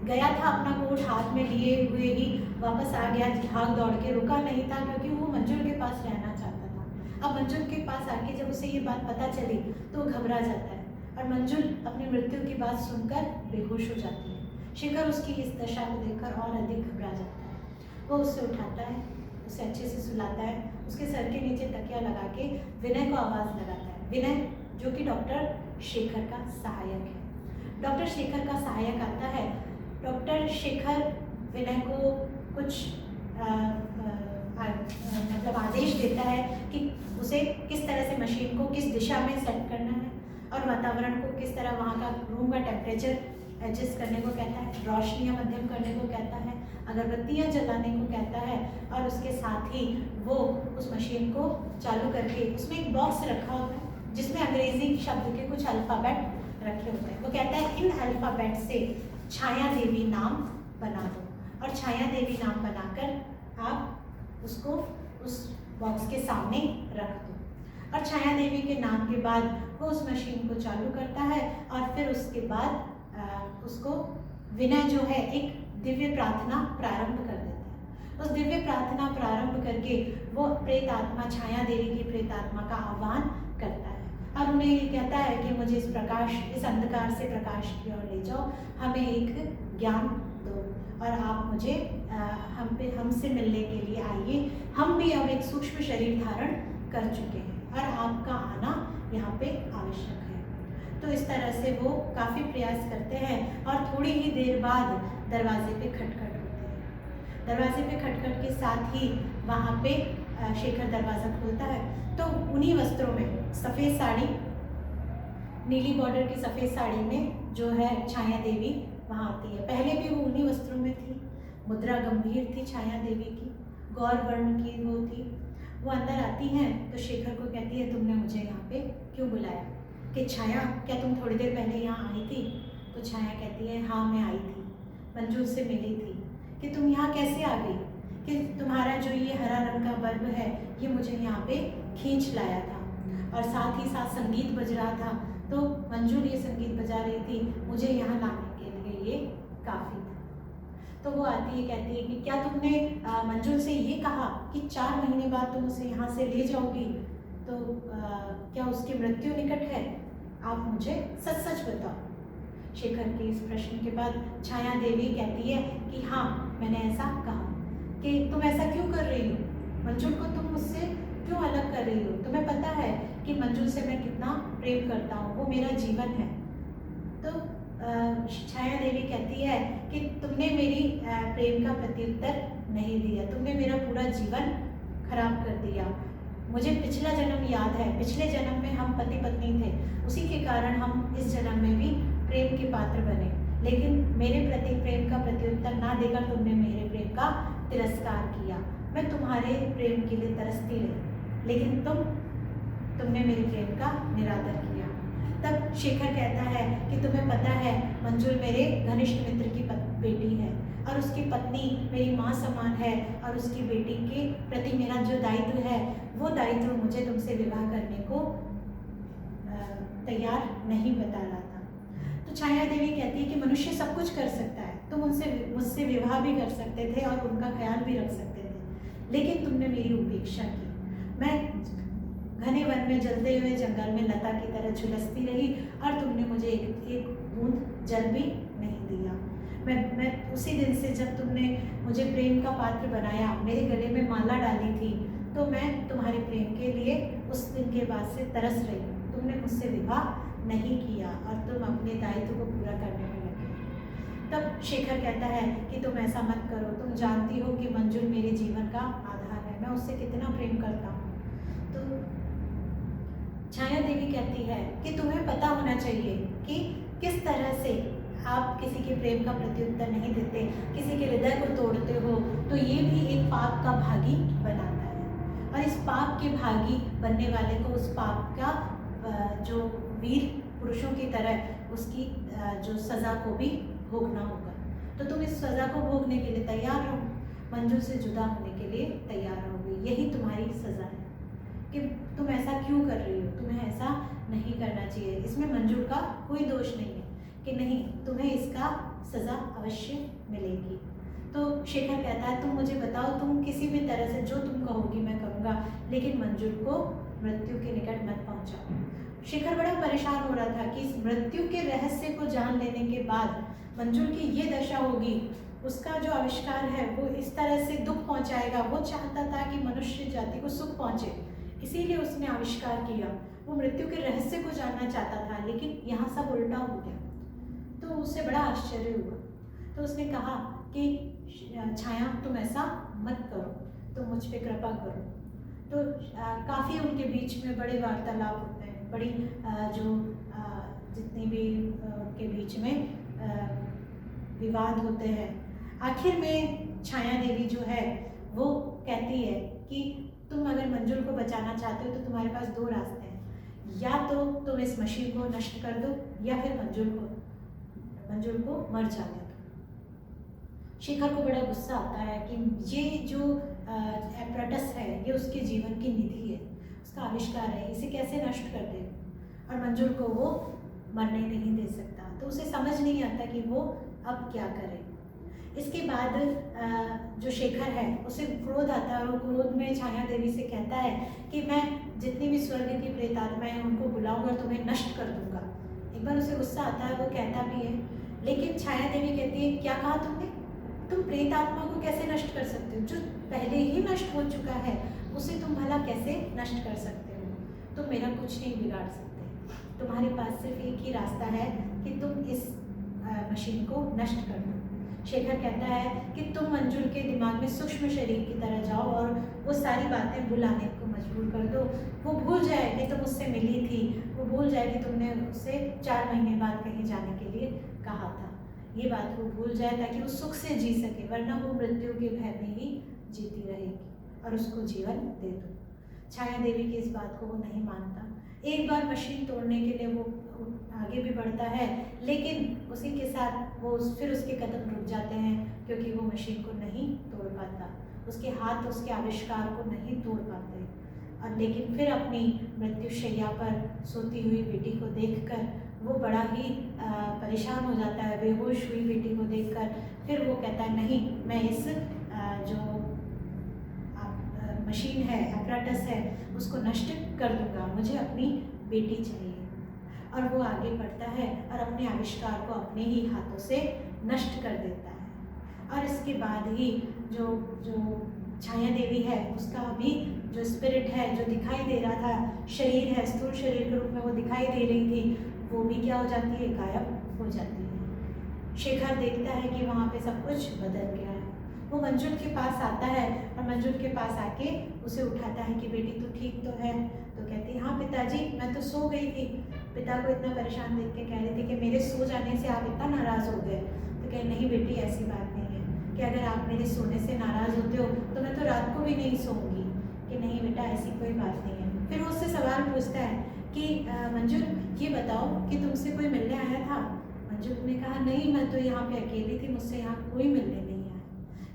गया था अपना कोट हाथ में लिए हुए ही वापस आ गया, भाग दौड़ के, रुका नहीं था क्योंकि वो मंजुल के पास रहना चाहता था। अब मंजुल के पास आके जब उसे ये बात पता चली तो वो घबरा जाता है और मंजुल अपनी मृत्यु की बात सुनकर बेहोश हो जाती है। शेखर उसकी इस दशा को देखकर और अधिक घबरा जाता है। वो उसे उठाता है, उसे अच्छे से सुलाता है, उसके सर के नीचे तकिया लगा के विनय को आवाज़ लगाता है। विनय जो कि डॉक्टर शेखर का सहायक है। डॉक्टर शेखर का सहायक आता है। डॉक्टर शेखर विनय को कुछ मतलब आदेश देता है कि उसे किस तरह से मशीन को किस दिशा में सेट करना है और वातावरण को किस तरह, वहाँ का रूम का टेम्परेचर एडजस्ट करने को कहता है, रोशनियाँ मध्यम करने को कहता है, अगरबत्तियाँ जलाने को कहता है और उसके साथ ही वो उस मशीन को चालू करके उसमें एक बॉक्स रखा होता है जिसमें अंग्रेजी शब्द के कुछ अल्फ़ाबेट रखे होते हैं। वो कहता है इन अल्फ़ाबेट से छाया देवी नाम बना दो और छाया देवी नाम बनाकर आप उसको उस बॉक्स के सामने रख दो। और छाया देवी के नाम के बाद वो उस मशीन को चालू करता है और फिर उसके बाद उसको विनय जो है एक दिव्य प्रार्थना प्रारंभ कर देता है। उस दिव्य प्रार्थना प्रारंभ करके वो प्रेत आत्मा, छाया देवी की प्रेत आत्मा का आह्वान करता है और उन्हें ये कहता है कि मुझे इस अंधकार से प्रकाश की ओर ले जाओ, हमें एक ज्ञान दो और आप मुझे हमसे मिलने के लिए आइए। हम भी अब एक सूक्ष्म शरीर धारण कर चुके हैं और आपका आना यहाँ पे आवश्यक है। तो इस तरह से वो काफ़ी प्रयास करते हैं और थोड़ी ही देर बाद दरवाजे पे खटखट होते हैं। दरवाजे पे खटखट के साथ ही वहाँ पे शेखर दरवाज़ा खोलता है तो उन्हीं वस्त्रों में, सफ़ेद साड़ी, नीली बॉर्डर की सफ़ेद साड़ी में जो है छाया देवी वहाँ आती है। पहले भी वो उन्हीं वस्त्रों में थी, मुद्रा गंभीर थी छाया देवी की, गौर वर्ण की वो थी। वो अंदर आती हैं तो शेखर को कहती है, तुमने मुझे यहाँ पे क्यों बुलाया? कि छाया, क्या तुम थोड़ी देर पहले यहाँ आई थी? तो छाया कहती है, हाँ मैं आई थी, मंजू से मिली थी। कि तुम यहाँ कैसे आ गई? कि तुम्हारा जो ये हरा रंग का बल्ब है ये मुझे यहाँ पे खींच लाया था और साथ ही साथ संगीत बज रहा था, तो मंजू ये संगीत बजा रही थी, मुझे यहाँ लाने के लिए ये काफ़ी था। तो वो आती है, कहती है कि क्या तुमने मंजू से ये कहा कि 4 महीने बाद तुम उसे यहाँ से ले जाओगी? तो क्या उसकी मृत्यु निकट है? आप मुझे सच सच बताओ। शेखर के इस प्रश्न के बाद छाया देवी कहती है कि हाँ मैंने ऐसा कहा। कि तुम ऐसा क्यों कर रही हो? मंजुल को तुम मुझसे क्यों अलग कर रही हो? तुम्हें पता है कि मंजुल से मैं कितना प्रेम करता हूँ, वो मेरा जीवन है। तो छाया देवी कहती है कि तुमने मेरी प्रेम का प्रत्युत्तर नहीं दिया, तुमने मेरा पूरा जीवन खराब कर दिया। मुझे पिछला जन्म याद है, पिछले जन्म में हम पति पत्नी थे, उसी के कारण हम इस जन्म में भी प्रेम के पात्र बने, लेकिन मेरे प्रति प्रेम का प्रत्युत्तर ना देकर तुमने मेरे प्रेम का तिरस्कार किया। मैं तुम्हारे प्रेम के लिए तरसती रही, लेकिन तुमने मेरे प्रेम का निरादर किया। तब शेखर कहता है कि तुम्हें पता है मंजुल मेरे घनिष्ठ मित्र की बेटी है और उसकी पत्नी मेरी माँ समान है और उसकी बेटी के प्रति मेरा जो दायित्व है वो दायित्व मुझे तुमसे विवाह करने को तैयार नहीं बता रहा था। तो छाया देवी कहती है कि मनुष्य सब कुछ कर सकता है, तुम मुझसे विवाह भी कर सकते थे और उनका ख्याल भी रख सकते थे, लेकिन तुमने मेरी उपेक्षा की। मैं घने वन में जलते हुए जंगल में लता की तरह झुलसती रही और तुमने मुझे एक बूंद जल भी नहीं दिया। मैं उसी दिन से जब तुमने मुझे प्रेम का पात्र बनाया, मेरे गले में माला डाली थी, तो मैं तुम्हारे प्रेम के लिए उस दिन के बाद से तरस रही हूँ। तुमने मुझसे विवाह नहीं किया और तुम अपने दायित्व को पूरा करने में लगे। तब शेखर कहता है कि तुम ऐसा मत करो, तुम जानती हो कि मंजुल मेरे जीवन का आधार है, मैं उससे कितना प्रेम करता हूँ। तो छाया देवी कहती है कि तुम्हें पता होना चाहिए कि किस तरह से आप किसी के प्रेम का प्रत्युत्तर नहीं देते, किसी के हृदय को तोड़ते हो, तो ये भी एक पाप का भागी बनाता है और इस पाप के भागी बनने वाले को उस पाप का जो वीर पुरुषों की तरह उसकी जो सज़ा को भी भोगना होगा। तो तुम इस सज़ा को भोगने के लिए तैयार रहो, मंजुल से जुदा होने के लिए तैयार रहोगे, यही तुम्हारी सज़ा है। कि तुम ऐसा क्यों कर रही हो, तुम्हें ऐसा नहीं करना चाहिए, इसमें मंजुल का कोई दोष नहीं है कि नहीं, तुम्हें इसका सज़ा अवश्य मिलेगी। तो शेखर कहता है तुम मुझे बताओ, तुम किसी भी तरह से जो तुम कहोगी मैं करूँगा, लेकिन मंजुल को मृत्यु के निकट मत पहुँचाओ। शेखर बड़ा परेशान हो रहा था कि इस मृत्यु के रहस्य को जान लेने के बाद मंजुल की ये दशा होगी, उसका जो आविष्कार है वो इस तरह से दुख पहुंचाएगा। वो चाहता था कि मनुष्य जाति को सुख पहुंचे, इसीलिए उसने आविष्कार किया। वो मृत्यु के रहस्य को जानना चाहता था, लेकिन यहाँ सब उल्टा हो गया। तो उसे बड़ा आश्चर्य हुआ। तो उसने कहा कि छाया तुम ऐसा मत करो, तुम मुझ पे कृपा करो। तो काफ़ी उनके बीच में बड़े वार्तालाप होते हैं, बड़ी जितनी भी उनके बीच में विवाद होते हैं। आखिर में छाया देवी जो है वो कहती है कि तुम अगर मंजुल को बचाना चाहते हो तो तुम्हारे पास 2 रास्ते हैं, या तो तुम इस मशीन को नष्ट कर दो या फिर मंजुल को मर जाने दो। शेखर को बड़ा गुस्सा आता है कि ये जो एपरेटस है ये उसके जीवन की निधि है, उसका आविष्कार है, इसे कैसे नष्ट कर दे, और मंजुल को वो मरने नहीं दे सकता। तो उसे समझ नहीं आता कि वो अब क्या करे। इसके बाद जो शेखर है उसे क्रोध आता है और वो क्रोध में छाया देवी से कहता है कि मैं जितनी भी स्वर्ग की प्रेतात्माएं हैं उनको बुलाऊंगा और तुम्हें नष्ट कर दूंगा। एक बार उसे गुस्सा आता है, वो कहता भी है, लेकिन छाया देवी कहती है क्या कहा तुमने, तुम प्रेत आत्मा को कैसे नष्ट कर सकते हो, जो पहले ही नष्ट हो चुका है उसे तुम भला कैसे नष्ट कर सकते हो, तुम मेरा कुछ नहीं बिगाड़ सकते, तुम्हारे पास सिर्फ एक ही रास्ता है कि तुम इस मशीन को नष्ट कर दो। शेखर कहता है कि तुम मंजुल के दिमाग में सूक्ष्म शरीर की तरह जाओ और वो सारी बातें भुलाने को मजबूर कर दो, वो भूल जाए कि तुम उससे मिली थी, वो भूल जाए कि तुमने उससे 4 महीने बाद कहीं जाने के लिए कहा था, ये बात वो भूल जाए ताकि वो सुख से जी सके, वरना वो मृत्यु के भय में ही जीती रहेगी और उसको जीवन दे दो। छाया देवी की इस बात को वो नहीं मानता। एक बार मशीन तोड़ने के लिए वो आगे भी बढ़ता है, लेकिन उसी के साथ वो फिर उसके कदम रुक जाते हैं क्योंकि वो मशीन को नहीं तोड़ पाता, उसके हाथ उसके आविष्कार को नहीं तोड़ पाते। और लेकिन फिर अपनी मृत्युशैया पर सोती हुई बेटी को देखकर वो बड़ा ही परेशान हो जाता है, बेहोश हुई बेटी को देखकर। फिर वो कहता है नहीं, मैं इस जो मशीन है, एपराटस है, उसको नष्ट कर दूंगा, मुझे अपनी बेटी चाहिए। और वो आगे बढ़ता है और अपने आविष्कार को अपने ही हाथों से नष्ट कर देता है। और इसके बाद ही जो छाया देवी है उसका अभी जो स्पिरिट है, जो दिखाई दे रहा था, शरीर है, स्थूल शरीर के रूप में वो दिखाई दे रही थी, वो भी क्या हो जाती है, गायब हो जाती है। शेखर देखता है कि वहाँ पे सब कुछ बदल गया है। वो मंजुल के पास आता है और मंजुल के पास आके उसे उठाता है कि बेटी तू ठीक तो है, तो कहती है हाँ पिताजी मैं तो सो गई थी। पिता को इतना परेशान देख के कह रही थी कि मेरे सो जाने से आप इतना नाराज़ हो गए, तो कहे नहीं बेटी ऐसी बात नहीं है कि अगर आप मेरे सोने से नाराज़ होते हो तो मैं तो रात को भी नहीं सोऊंगी, कि नहीं बेटा ऐसी कोई बात नहीं है। फिर वो उससे सवाल पूछता है कि मंजुल ये बताओ कि तुमसे कोई मिलने आया था। मंजुल ने कहा नहीं, मैं तो यहाँ पे अकेली थी, मुझसे यहाँ कोई मिलने नहीं आया।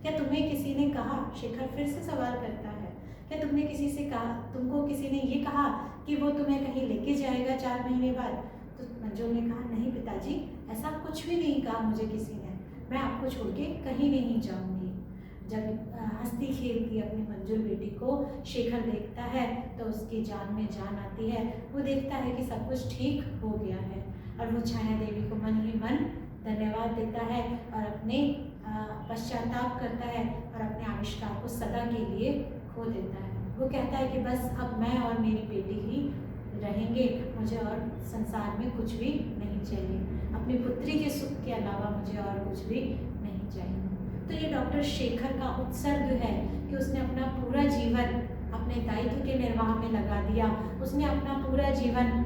क्या तुम्हें किसी ने कहा, शेखर फिर से सवाल करता है, क्या तुमने किसी से कहा, तुमको किसी ने ये कहा कि वो तुम्हें कहीं लेके जाएगा 4 महीने बाद। तो मंजुल ने कहा नहीं पिताजी ऐसा कुछ भी नहीं कहा मुझे किसी ने, मैं आपको छोड़ के कहीं नहीं जाऊंगी। जब हंसती खेलती अपनी मंजुल बेटी को शेखर देखता है तो उसकी जान में जान आती है। वो देखता है कि सब कुछ ठीक हो गया है और वो छाया देवी को मन ही मन धन्यवाद देता है और अपने पश्चाताप करता है और अपने आविष्कार को सदा के लिए खो देता है। वो कहता है कि बस अब मैं और मेरी बेटी ही रहेंगे, मुझे और संसार में कुछ भी नहीं चाहिए, अपनी पुत्री के सुख के अलावा मुझे और कुछ भी नहीं चाहिए। तो ये डॉक्टर शेखर का उत्सर्ग है कि उसने अपना पूरा जीवन अपने दायित्व के निर्वाह में लगा दिया। उसने अपना पूरा जीवन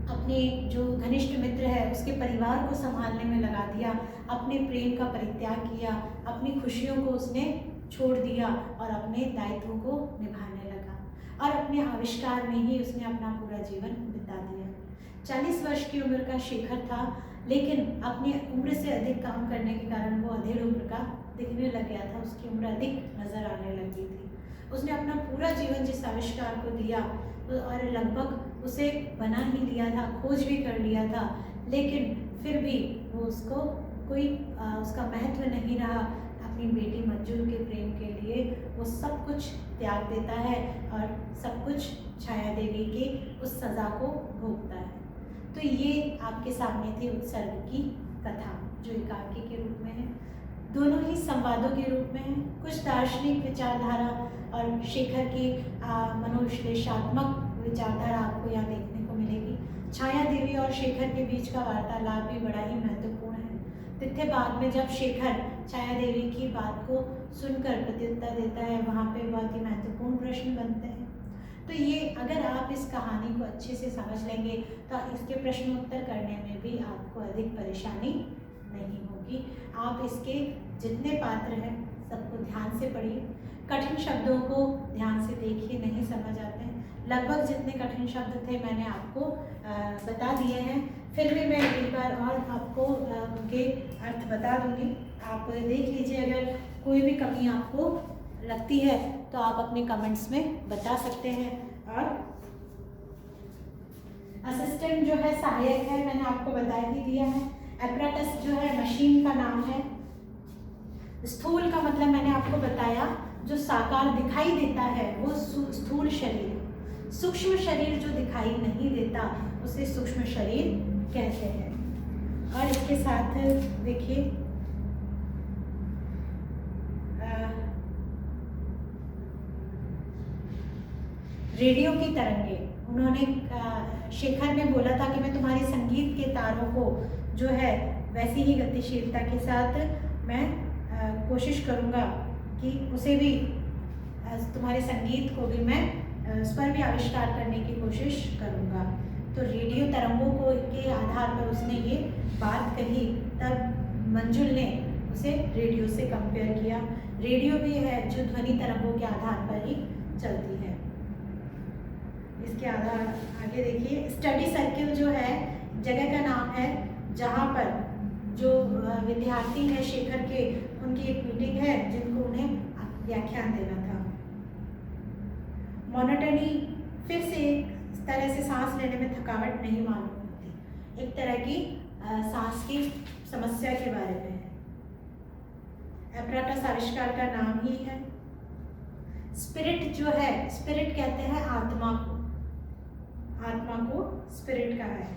अपने जो घनिष्ठ मित्र है उसके परिवार को संभालने में लगा दिया, अपने प्रेम का परित्याग किया, अपनी खुशियों को उसने छोड़ दिया और अपने दायित्वों को निभाने लगा और अपने आविष्कार में ही उसने अपना पूरा जीवन बिता दिया। 40 वर्ष की उम्र का शेखर था, लेकिन अपनी उम्र से अधिक काम करने के कारण वो अधेड़ उम्र का दिखने लग गया था, उसकी उम्र अधिक नजर आने लगी थी। उसने अपना पूरा जीवन जिस आविष्कार को दिया और लगभग उसे बना ही लिया था, खोज भी कर लिया था, लेकिन फिर भी वो उसको कोई उसका महत्व नहीं रहा। अपनी बेटी मंजुल के प्रेम के लिए वो सब कुछ त्याग देता है और सब कुछ छाया देवी की उस सज़ा को भोगता है। तो ये आपके सामने थी उत्सर्ग की कथा, जो एकाकी के रूप में है, दोनों ही संवादों के रूप में है। कुछ दार्शनिक विचारधारा और शेखर की मनोविश्लेषणात्मक विचारधारा आपको यहाँ देखने को मिलेगी। छाया देवी और शेखर के बीच का वार्तालाप भी बड़ा ही महत्वपूर्ण है। तित्थे बाग में जब शेखर छाया देवी की बात को सुनकर प्रत्युत्तर देता है, वहाँ पे बहुत ही महत्वपूर्ण प्रश्न बनते हैं। तो ये अगर आप इस कहानी को अच्छे से समझ लेंगे तो इसके प्रश्नोत्तर करने में भी आपको अधिक परेशानी नहीं होगी। आप इसके जितने पात्र हैं सबको ध्यान से पढ़िए, कठिन शब्दों को ध्यान से देखिए, नहीं समझ आते हैं। लगभग जितने कठिन शब्द थे मैंने आपको बता दिए हैं, फिर भी मैं एक बार और आपको उनके अर्थ बता दूंगी। आप देख लीजिए, अगर कोई भी कमी आपको लगती है तो आप अपने कमेंट्स में बता सकते हैं। और असिस्टेंट जो है सहायक है, मैंने आपको बता ही दिया है। एपराटस जो है मशीन का नाम है, स्थूल का मतलब मैंने आपको बताया, जो साकार दिखाई देता है वो स्थूल शरीर। सूक्ष्म शरीर जो दिखाई नहीं देता उसे सूक्ष्म शरीर कहते हैं। और इसके साथ देखिए रेडियो की तरंगे, उन्होंने शेखर ने बोला था कि मैं तुम्हारे संगीत के तारों को जो है वैसी ही गतिशीलता के साथ मैं कोशिश करूँगा कि उसे भी तुम्हारे संगीत को भी मैं उस पर भी आविष्कार करने की कोशिश करूँगा। तो रेडियो तरंगों को के आधार पर उसने ये बात कही। तब मंजुल ने उसे रेडियो से कंपेयर किया। रेडियो भी है जो ध्वनि तरंगों के आधार पर ही चलती है। इसके आधार आगे देखिए, स्टडी सर्किल जो है जगह का नाम है जहाँ पर जो विद्यार्थी हैं शेखर के, उनकी एक मीटिंग है जिनको उन्हें व्याख्यान देना था। मोनोटनी फिर से इस तरह से सांस लेने में थकावट नहीं मालूम होती, एक तरह की सांस की समस्या के बारे में है। एपराटस आविष्कार का नाम ही है। स्पिरिट जो है, स्पिरिट कहते हैं आत्मा को, आत्मा को स्पिरिट कहा है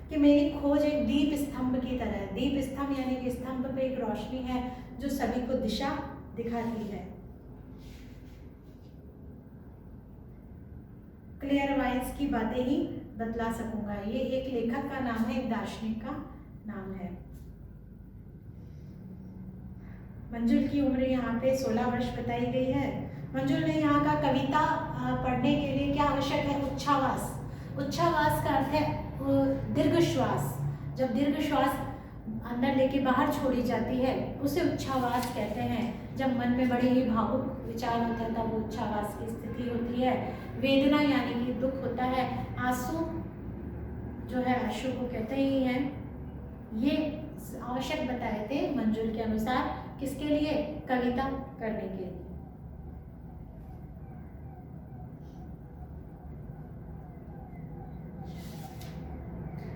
कि मेरी खोज एक दीप स्तंभ की तरह है। दीप स्तंभ यानी कि स्तंभ पे एक रोशनी है जो सभी को दिशा दिखाती है। क्लेयरवाइंस की बातें ही बतला सकूंगा। ये एक लेखक का नाम है, एक दार्शनिक का नाम है। मंजुल की उम्र यहाँ पे 16 वर्ष बताई गई है। मंजुल ने यहाँ का कविता पढ़ने के लिए क्या आवश्यक है? उच्छ्वास। उच्छ्वास का अर्थ है दीर्घ श्वास। जब दीर्घ श्वास अंदर लेके बाहर छोड़ी जाती है उसे उच्छ्वास कहते हैं। जब मन में बड़े ही भावुक विचार होते हैं तब वो उच्छ्वास की स्थिति होती है। वेदना यानी कि दुख होता है। आंसू जो है अश्रु को कहते ही हैं। ये आवश्यक बताए थे मंजुल के अनुसार, किसके लिए? कविता करने के लिए।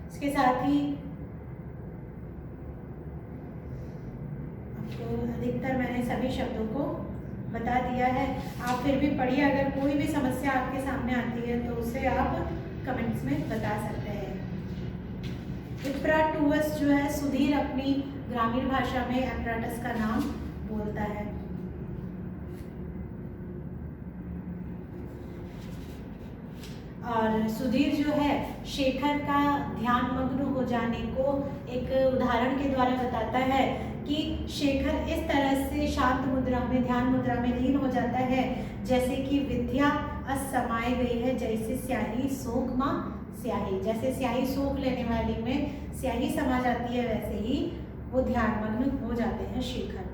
इसके साथ ही आपको अधिकतर मैंने सभी शब्दों को बता दिया है। आप फिर भी पढ़िए, अगर कोई भी समस्या आपके सामने आती है तो उसे आप कमेंट्स में बता सकते हैं। एपराटूअस जो है, सुधीर अपनी ग्रामीण भाषा में एपराटस का नाम बोलता है। और सुधीर जो है शेखर का ध्यान मग्न हो जाने को एक उदाहरण के द्वारा बताता है कि शेखर इस तरह से शांत मुद्रा में, ध्यान मुद्रा में लीन हो जाता है जैसे कि विद्या असमाय गई है, जैसे स्याही सोख माँ स्याही, जैसे स्याही सोख लेने वाली में स्याही समा जाती है वैसे ही वो ध्यान मग्न हो जाते हैं शेखर।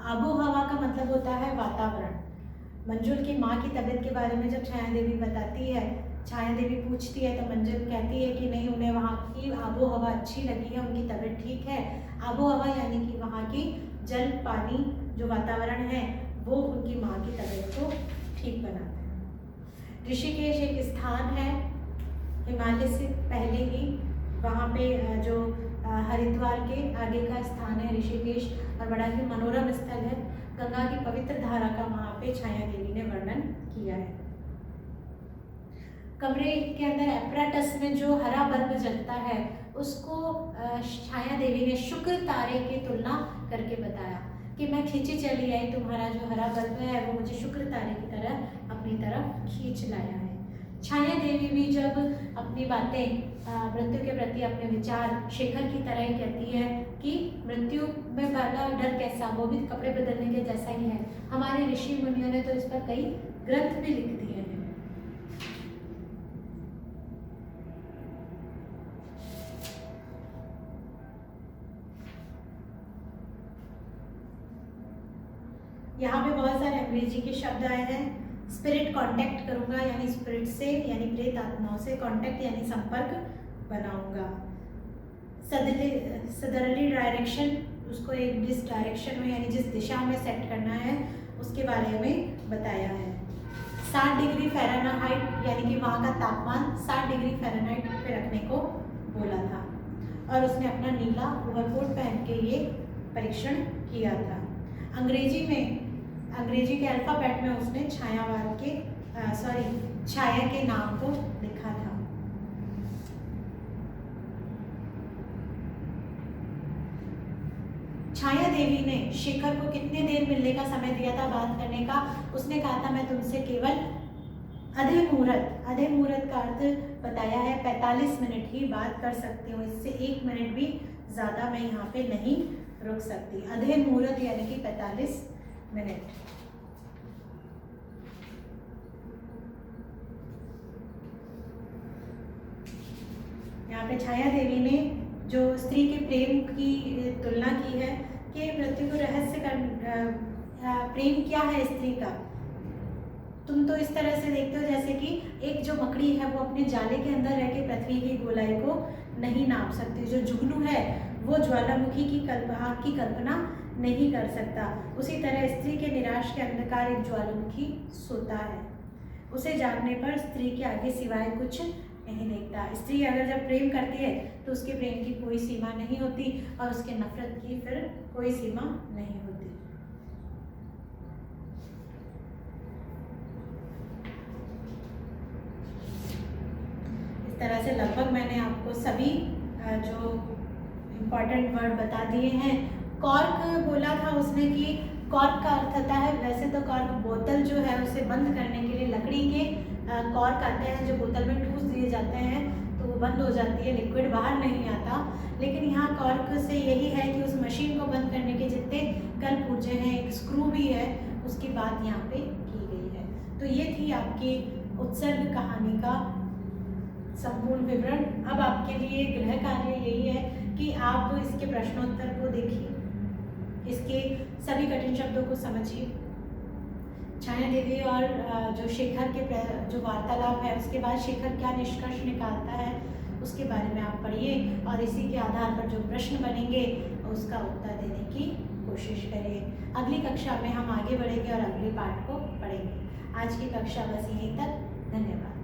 आबो हवा का मतलब होता है वातावरण। मंजुल की माँ की तबीयत के बारे में जब छाया देवी बताती है, छाया देवी पूछती है तो मंजुल कहती है कि नहीं, उन्हें वहाँ की आबो हवा अच्छी लगी है, उनकी तबीयत ठीक है। आबो हवा यानी कि वहाँ की जल पानी जो वातावरण है वो उनकी माँ की तबीयत को ठीक बनाता है। ऋषिकेश एक स्थान है हिमालय से पहले ही, वहाँ पे जो हरिद्वार के आगे का स्थान है ऋषिकेश, और बड़ा ही मनोरम स्थल है। गंगा की पवित्र धारा का वहाँ पे छाया देवी ने वर्णन किया है। कमरे के अंदर एपराटस में जो हरा बल्ब जलता है उसको छाया देवी ने शुक्र तारे की तुलना करके बताया कि मैं खींची चली आई, तुम्हारा जो हरा बल्ब है वो मुझे शुक्र तारे की तरह अपनी तरफ खींच लाया है। छाया देवी भी जब अपनी बातें मृत्यु के प्रति अपने विचार शेखर की तरह ही कहती है कि मृत्यु में वाला डर कैसा, वो भी कपड़े बदलने के जैसा ही है। हमारे ऋषि मुनियों ने तो इस पर कई ग्रंथ भी लिख दिए हैं। यहाँ पे बहुत सारे अंग्रेजी के शब्द आए हैं। स्पिरिट कांटेक्ट करूँगा, यानी स्पिरिट से यानी प्रेत आत्माओं से, कांटेक्ट यानी संपर्क बनाऊंगा। सदरली डायरेक्शन, उसको एक जिस डायरेक्शन में यानी जिस दिशा में सेट करना है उसके बारे में बताया है। 60 डिग्री फ़ारेनहाइट यानी कि वहाँ का तापमान 60 डिग्री फ़ारेनहाइट पे रखने को बोला था। और उसने अपना नीला ओवरकोट पहन के ये परीक्षण किया था। अंग्रेजी के अल्फ़ाबेट में उसने छाया के नाम को लिखा था। छाया देवी ने शेखर को कितने देर मिलने का समय दिया था बात करने का? उसने कहा था मैं तुमसे केवल आधे मुहूर्त का अर्थ बताया है, 45 मिनट ही बात कर सकती हूँ, इससे 1 मिनट भी ज़्यादा मैं यहाँ पे नहीं रुक सकती। आधे मुहूर्त यानी कि 45 मिनट। यहाँ पे छाया देवी ने जो स्त्री के प्रेम की तुलना की है कि मृत्यु को प्रेम क्या है स्त्री का? तुम तो इस तरह से देखते हो जैसे कि एक जो मकड़ी है वो अपने जाले के अंदर रह के पृथ्वी की गोलाई को नहीं नाप सकती, जो जुगनू है वो ज्वालामुखी की आग की कल्पना नहीं कर सकता। उसी तरह स्त्री के निराश के अंधकार एक ज्वालामुखी सोता है, उसे जागने पर स्त्री के आगे सिवाय कुछ नहीं देखता। स्त्री अगर जब प्रेम करती है तो उसके प्रेम की कोई सीमा नहीं होती और उसके नफरत की फिर कोई सीमा नहीं होती। इस तरह से लगभग मैंने आपको सभी जो इम्पॉर्टेंट वर्ड बता दिए हैं। कॉर्क बोला था उसने कि कॉर्क का अर्थ होता है, वैसे तो कॉर्क बोतल जो है उसे बंद करने के लिए लकड़ी के कॉर्क आते हैं जो बोतल में ठूस दिए जाते हैं तो वो बंद हो जाती है, लिक्विड बाहर नहीं आता। लेकिन यहाँ कॉर्क से यही है कि उस मशीन को बंद करने के जितने कल पुर्जे हैं, एक स्क्रू भी है, उसकी बात यहाँ पे की गई है। तो ये थी आपकी उत्सर्ग कहानी का संपूर्ण विवरण। अब आपके लिए गृह कार्य यही है कि आप इसके प्रश्नोत्तर को देखिए, इसके सभी कठिन शब्दों को समझिए। छाया देवी और जो शेखर के जो वार्तालाप है उसके बाद शेखर क्या निष्कर्ष निकालता है उसके बारे में आप पढ़िए और इसी के आधार पर जो प्रश्न बनेंगे उसका उत्तर देने की कोशिश करिए। अगली कक्षा में हम आगे बढ़ेंगे और अगले पाठ को पढ़ेंगे। आज की कक्षा बस यहीं तक। धन्यवाद।